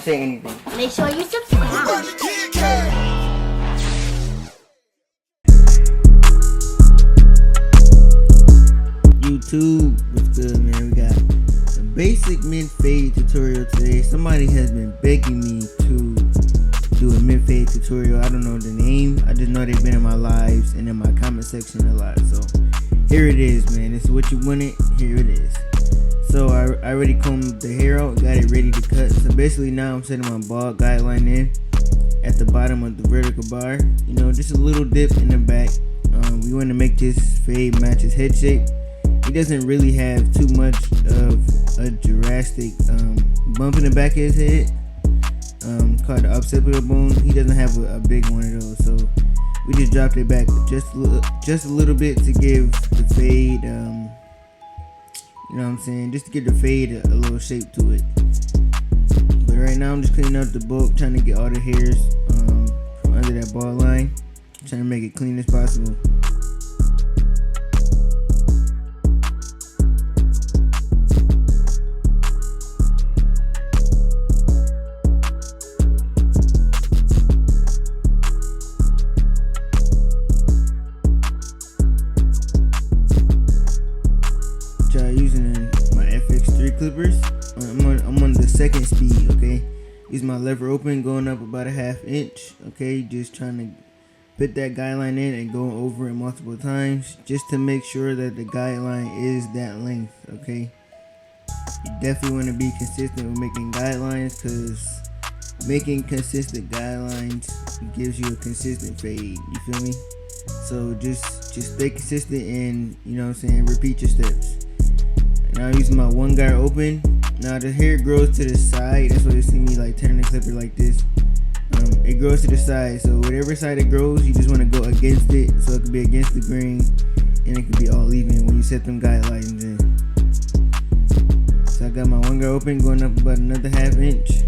say anything. Make sure you subscribe. YouTube, what's good, man? We got a basic mid fade tutorial today. Somebody has been begging me to do a mid fade tutorial. I don't know the name, I just know they've been in my lives and in my comment section a lot. So here it is, man. This is what you wanted. Here it is. So I already combed the hair out, got it ready to cut. So basically now I'm setting my bald guideline in at the bottom of the vertical bar. You know, just a little dip in the back. We want to make this fade match his head shape. He doesn't really have too much of a drastic bump in the back of his head, called the occipital bone. He doesn't have a big one of those, so we just dropped it back just a little bit to give the fade, you know what I'm saying, just to give the fade a little shape to it. But right now I'm just cleaning up the bulk, trying to get all the hairs from under that ball line, trying to make it clean as possible. Using my FX3 clippers. I'm on the second speed, okay? Use my lever open, going up about a ½ inch, okay? Just trying to put that guideline in and go over it multiple times just to make sure that the guideline is that length, okay? You definitely want to be consistent with making guidelines, because making consistent guidelines gives you a consistent fade, you feel me? So just stay consistent and, you know what I'm saying, repeat your steps. Now I'm using my one guard open. Now the hair grows to the side. That's why you see me like turning the clipper like this. It grows to the side. So whatever side it grows, you just want to go against it, so it could be against the grain, and it could be all even when you set them guidelines in. So I got my one guard open, going up about another ½ inch.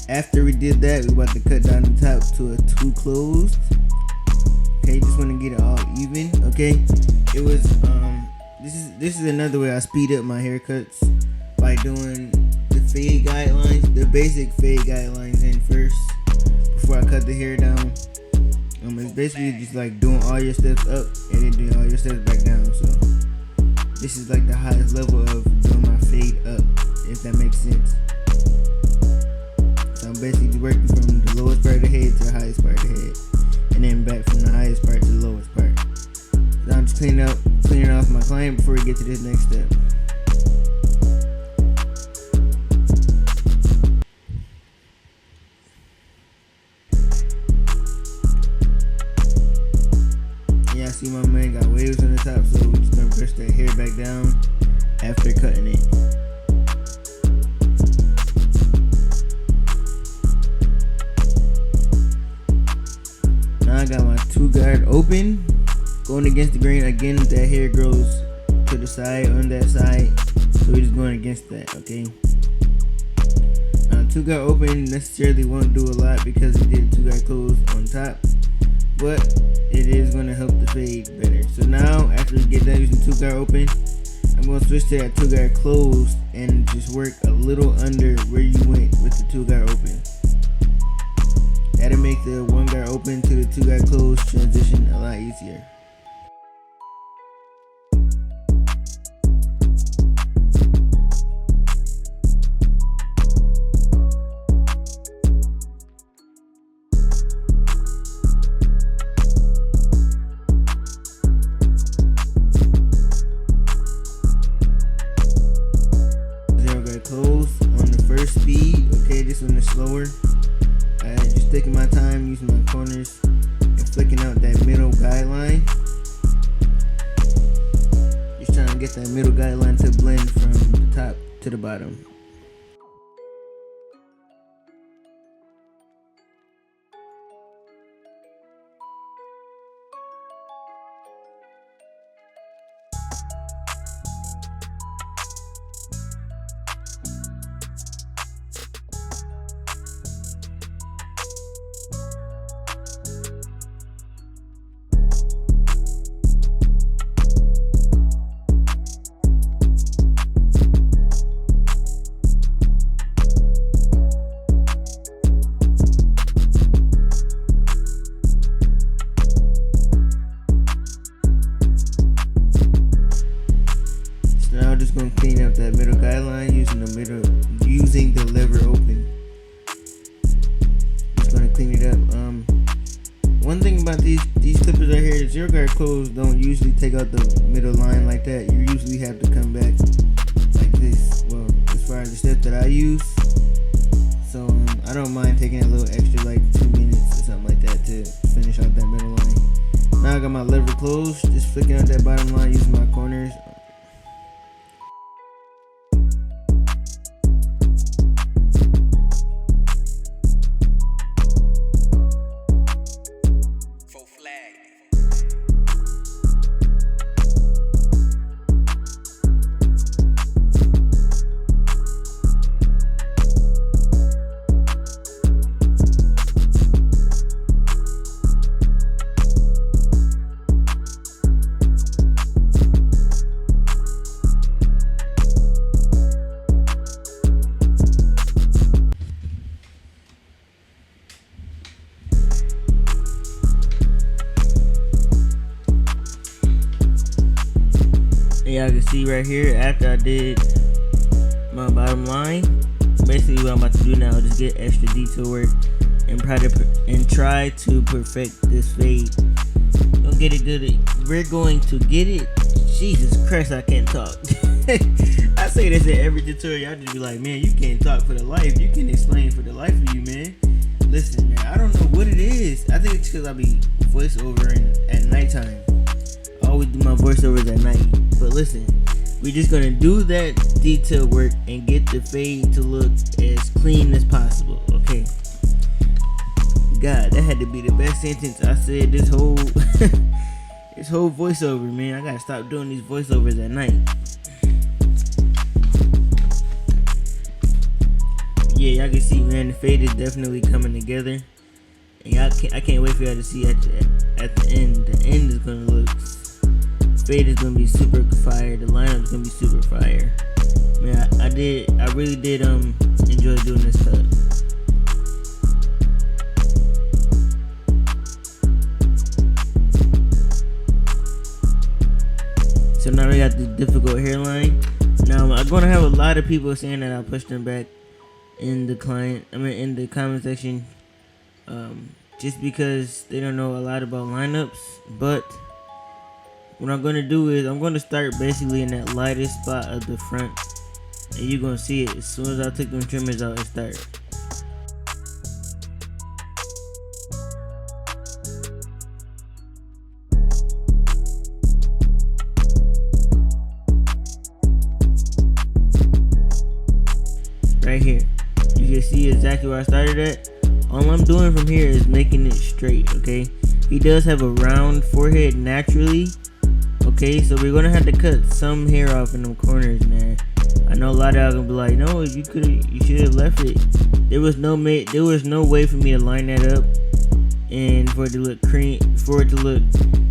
After we did that, we about to cut down the top to a 2 closed. Okay, just want to get it all even. Okay, it was this is another way I speed up my haircuts, by doing the fade guidelines, the basic fade guidelines in first before I cut the hair down. It's basically just like doing all your steps up and then doing all your steps back down. So this is like the highest level of doing my fade up, if that makes sense. So I'm basically working from the lowest part of the head to the highest part of the head, and then back from the highest part to the lowest part. So I'm just cleaning off my client before we get to this next step. Yeah, I see my man got waves on the top, so we're just gonna brush that hair back down after cutting it. I got my 2 guard open, going against the grain. Again, that hair grows to the side on that side, so we're just going against that, okay? 2 guard open necessarily won't do a lot because we did 2 guard closed on top, but it is going to help the fade better. So now, after we get done using 2 guard open, I'm going to switch to that 2 guard closed and just work a little under where you went with the 2 guard open. That'll make the 1 guard open to the 2 guard closed transition a lot easier. Close on the first speed. Okay, this one is slower. Just taking my time, using my corners and flicking out that middle guideline. Just trying to get that middle guideline to blend from the top to the bottom. clean it up. One thing about these clippers right here, the zero guard clothes don't usually take out the middle line like that. You usually have to come back like this. Well, as far as the steps that I use, so I don't mind taking a little extra, like 2 minutes or something like that, to finish out that middle line. Now I got my lever closed, just flicking out that bottom line using my corners. Y'all can see right here, after I did my bottom line, basically what I'm about to do now is just get extra detail work and try to perfect this fade. Don't get it good. We're going to get it. Jesus Christ, I can't talk. I say this in every tutorial. I just be like, man, you can't talk for the life. You can explain for the life of you, man. Listen, man, I don't know what it is. I think it's because I be voiceovering at nighttime. I always do my voiceovers at night. But listen, we're just gonna do that detail work and get the fade to look as clean as possible. Okay. God, that had to be the best sentence I said this whole this whole voiceover, man. I gotta stop doing these voiceovers at night. Yeah, y'all can see, man, the fade is definitely coming together. And I can't wait for y'all to see at the end. The end is gonna look. Fade is gonna be super fire. The lineup is gonna be super fire. Man, I really did enjoy doing this cut. So now we got the difficult hairline. Now I'm gonna have a lot of people saying that I'll push them back in the comment section, just because they don't know a lot about lineups. But what I'm gonna do is I'm gonna start basically in that lightest spot of the front, and you're gonna see it as soon as I take them trimmers out and start. Right here, you can see exactly where I started at. All I'm doing from here is making it straight. Okay, he does have a round forehead naturally. Okay, so we're gonna have to cut some hair off in them corners, man. I know a lot of y'all gonna be like, no, you should have left it. There was no way for me to line that up and for it to look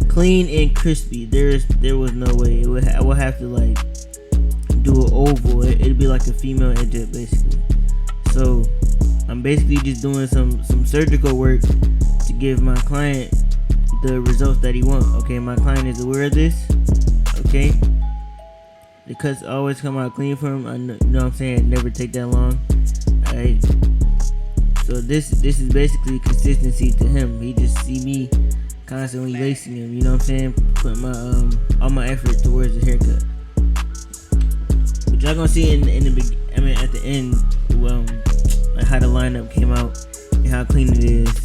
clean and crispy. There was no way. I would have to like do an oval. It'd be like a female edge basically. So I'm basically just doing some surgical work to give my client the results that he wants. Okay, my client is aware of this. Okay, the cuts always come out clean for him. I know, you know what I'm saying, it never take that long. Alright, so this is basically consistency to him. He just see me constantly lacing him, you know what I'm saying, putting my all my effort towards the haircut. But y'all gonna see at the end, like how the lineup came out and how clean it is.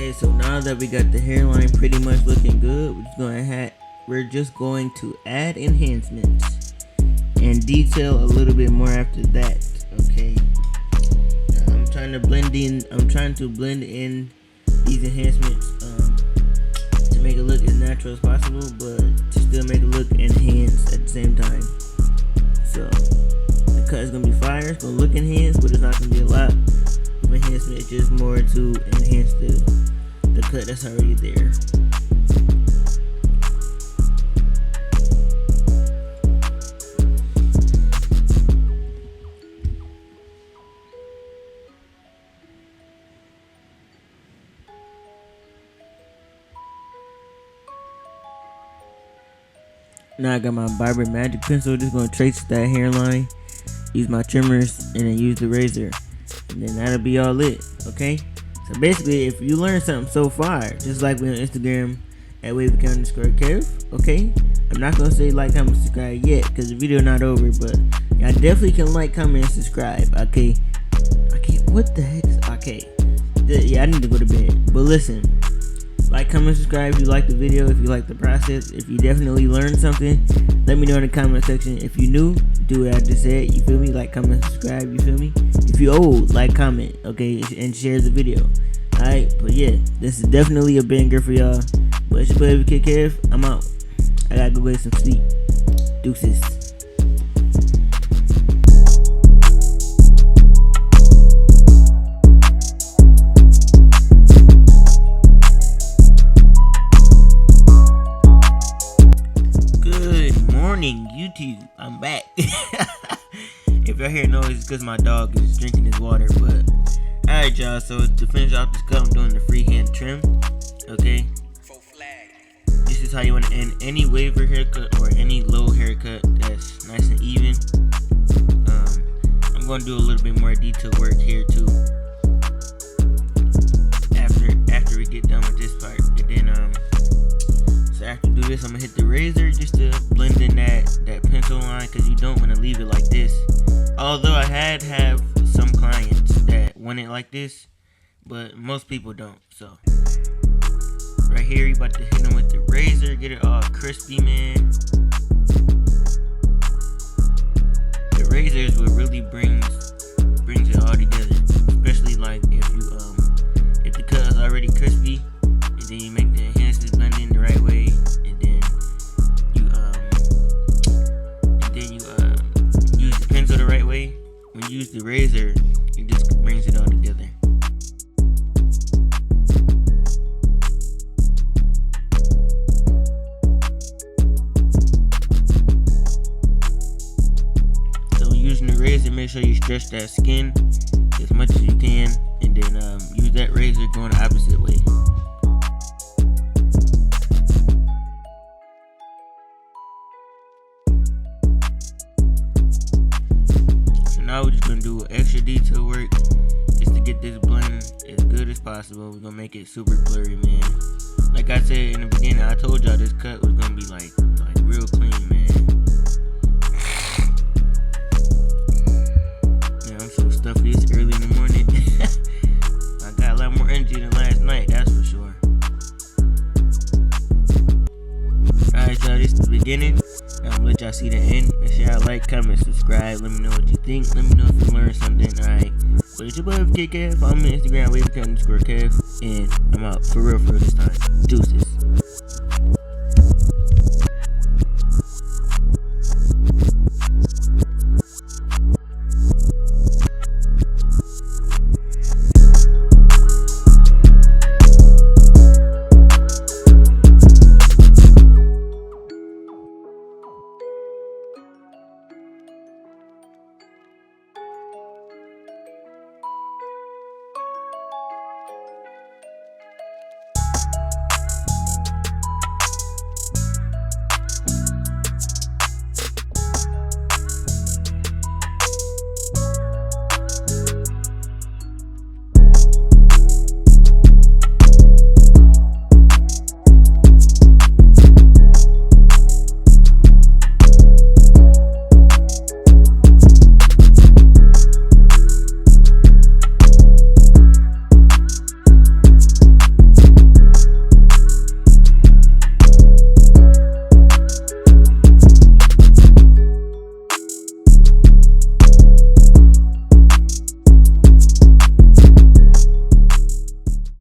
Okay, so now that we got the hairline pretty much looking good, we're just going to add enhancements and detail a little bit more after that. Okay, I'm trying to blend in these enhancements to make it look as natural as possible, but to still make it look enhanced at the same time. So the cut is gonna be fire. It's gonna look enhanced, but it's not gonna be a lot of enhancement. It's just more to enhance the cut that's already there. Now I got my barber magic pencil. Just gonna trace that hairline, use my trimmers, and then use the razor, and then that'll be all it. Okay, so basically, if you learned something so far, just like we on Instagram at Wavykid_Kev. Okay, I'm not gonna say like, comment, subscribe yet because the video not over, but y'all definitely can like, comment, and subscribe. Okay, what the heck? Okay, yeah, I need to go to bed. But listen. Like, comment, subscribe if you like the video, if you like the process, if you definitely learned something, let me know in the comment section. If you new, do what I just said, you feel me? Like, comment, subscribe, you feel me? If you old, like, comment, okay, and share the video. Alright, but yeah, this is definitely a banger for y'all. But it's your boy Wavykid Kev, I'm out. I gotta go get some sleep. Deuces. YouTube, I'm back. If y'all hear noise, it's because my dog is drinking his water. But alright, y'all, so to finish off this cut, I'm doing the freehand trim. Okay, this is how you want to end any waver haircut or any low haircut that's nice and even. I'm going to do a little bit more detail work here too after we get done with this part. And then so after do this, I'm gonna hit the razor just to blend in that pencil line, because you don't want to leave it like this. Although I have some clients that want it like this, but most people don't. So right here, you about to hit them with the razor, get it all crispy, man. The razor is what really brings it all together, especially like if the cut is already crispy, and then you make the enhancements blend in the right way, and then you use the pencil the right way. When you use the razor, it just brings it all together. So using the razor, make sure you stretch that skin as much as you can, and then use that razor going the opposite way. Now we're just gonna do extra detail work just to get this blend as good as possible. We're gonna make it super blurry, man. Like I said in the beginning, I told y'all this cut was gonna be like real clean, man. Man, I'm so stuffy. It's early in the morning. I got a lot more energy than last night, that's for sure. Alright, y'all, this is the beginning. I'm gonna let y'all see the end. Make sure y'all like, comment, subscribe. Let me know what you think. Let me know if you learned something. Alright. So it's your boy Wavykid Kev. Follow me on Instagram, Wavykid_Kev. And I'm out for real this time. Deuces.